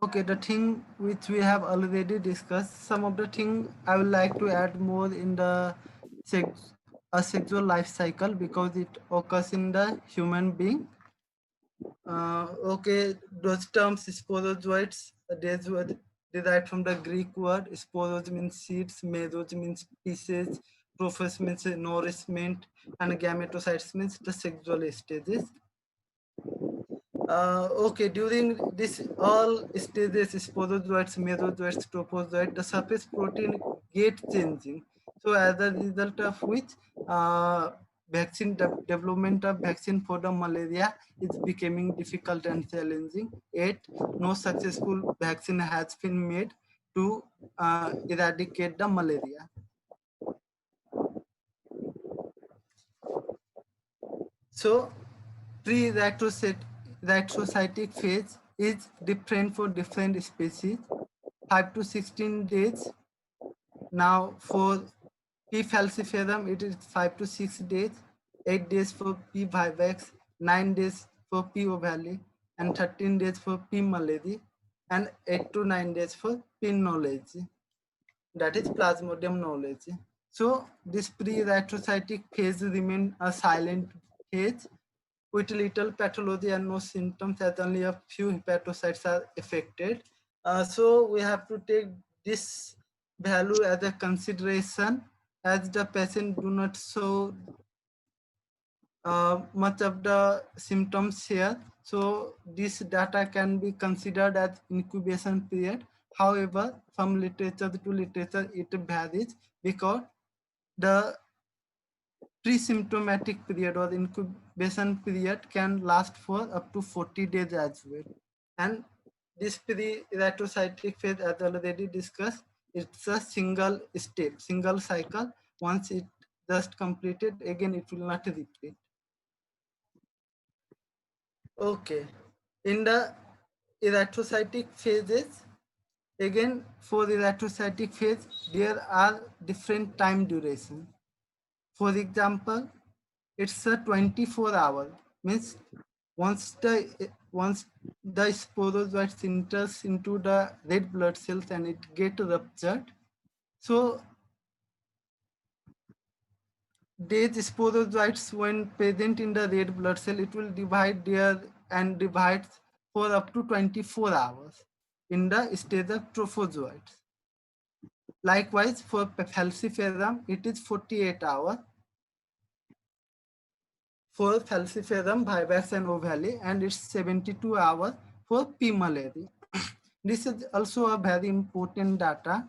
Okay, the thing which we have already discussed, some of the thing I would like to add more in the sex, a sexual life cycle because it occurs in the human being. Okay, those terms sporozoites, these were derived from the Greek word. Sporos means seeds, mesos means pieces, prophets means nourishment, and gametocytes means the sexual stages. Okay, during this all stages, sporozoites, mesozoites, trophozoites, the surface protein get changing. So as a result of which, vaccine development of vaccine for the malaria is becoming difficult and challenging. Yet, no successful vaccine has been made to eradicate the malaria. So, pre-retrocytic phase is different for different species. 5 to 16 days. Now for P. falciparum, it is 5 to 6 days, 8 days for P. vivax, 9 days for P. ovale, and 13 days for P. malady, and 8 to 9 days for P. knowledge. That is Plasmodium knowledge. So this pre-retrocytic phase remains a silent phase with little pathology and no symptoms, as only a few hepatocytes are affected. So we have to take this value as a consideration, as the patient do not show much of the symptoms here. So this data can be considered as incubation period. However, from literature to literature, it varies because the pre-symptomatic period or incubation period can last for up to 40 days as well. And this pre-retrocytic phase, as already discussed, it's a single step, single cycle. Once it just completed, again it will not repeat. Okay. In the erythrocytic phases, again for the erythrocytic phase, there are different time duration. For example, it's a 24-hour, means once the sporozoite enters into the red blood cells and it get ruptured. So these sporozoites, when present in the red blood cell, it will divide there and divides for up to 24 hours in the stage of trophozoites. Likewise, for falciparum, it is 48 hours. For falciparum, vivax and ovale, and it's 72 hours for P. malari. This is also a very important data,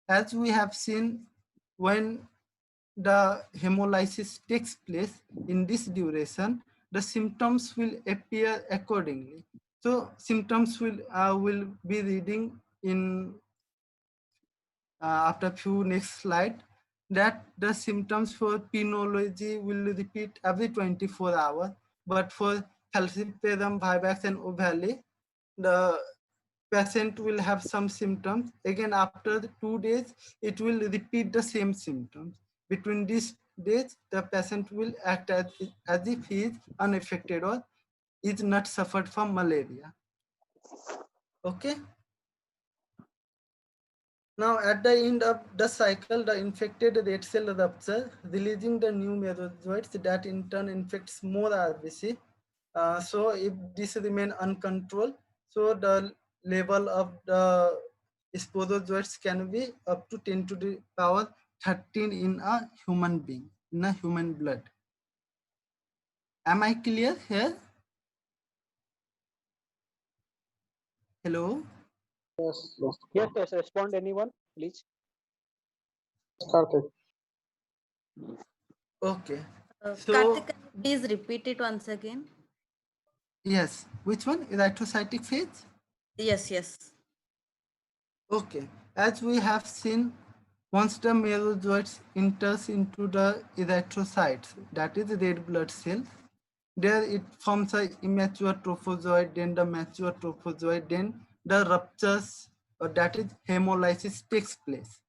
as we have seen when the hemolysis takes place in this duration, the symptoms will appear accordingly. So symptoms will be reading in after few next slide, that the symptoms for penology will repeat every 24 hours, but for falciparum, vivax, and ovale, the patient will have some symptoms. Again, after 2 days, it will repeat the same symptoms. Between these days, the patient will act as if he is unaffected or is not suffered from malaria. Okay. Now, at the end of the cycle, the infected red cell rupture, releasing the new merozoites that in turn infects more RBC. So, if this remain uncontrolled, so the level of the sporozoites can be up to 10 to the power 13 in a human being, in a human blood. Am I clear here? Hello? Yes, yes, Yes, yes. Respond anyone, please. Karthik. Okay. So, Karthik, can you please repeat it once again? yes. Which one? Erythrocytic phase? Yes, yes. Okay, as we have seen, once the merozoites enters into the erythrocytes, that is red blood cells, there it forms a immature trophozoite, then the mature trophozoite, then the ruptures, or that is hemolysis takes place,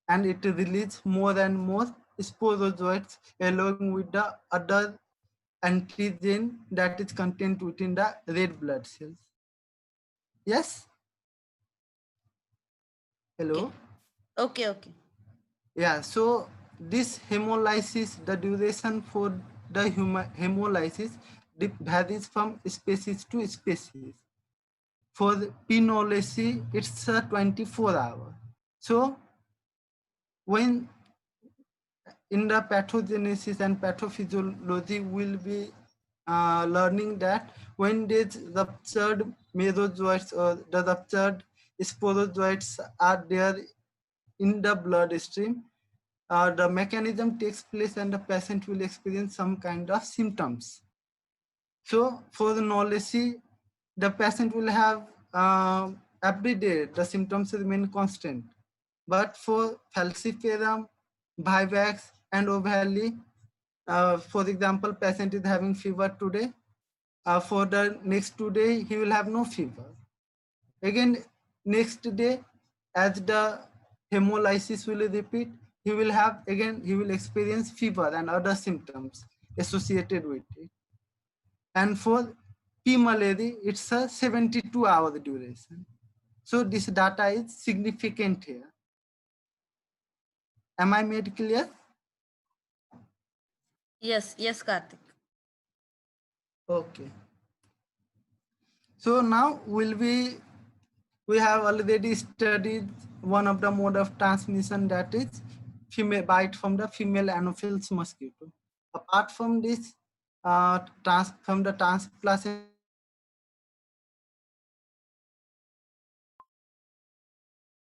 and it releases more and more sporozoites along with the other antigen that is contained within the red blood cells. Yes? Hello. Okay, okay. Yeah, so this hemolysis, the duration for the hemolysis varies from species to species. For the P. knowledge, it's a 24 hour. So when in the pathogenesis and pathophysiology, will be learning that when these ruptured mesozoites or the ruptured sporozoites are there in the bloodstream, the mechanism takes place and the patient will experience some kind of symptoms. So for the knowledge, the patient will have every day the symptoms remain constant. But for falciparum, Vivax, and O'Malley, for example, patient is having fever today. For the next 2 days, he will have no fever. Again, next day, as the hemolysis will repeat, he will experience fever and other symptoms associated with it. And for P. malaria, it's a 72-hour duration. So this data is significant here. Am I made clear? Yes, yes, Karthik. Okay. So now we have already studied one of the mode of transmission, that is female bite from the female Anopheles mosquito. Apart from this, from the transplantation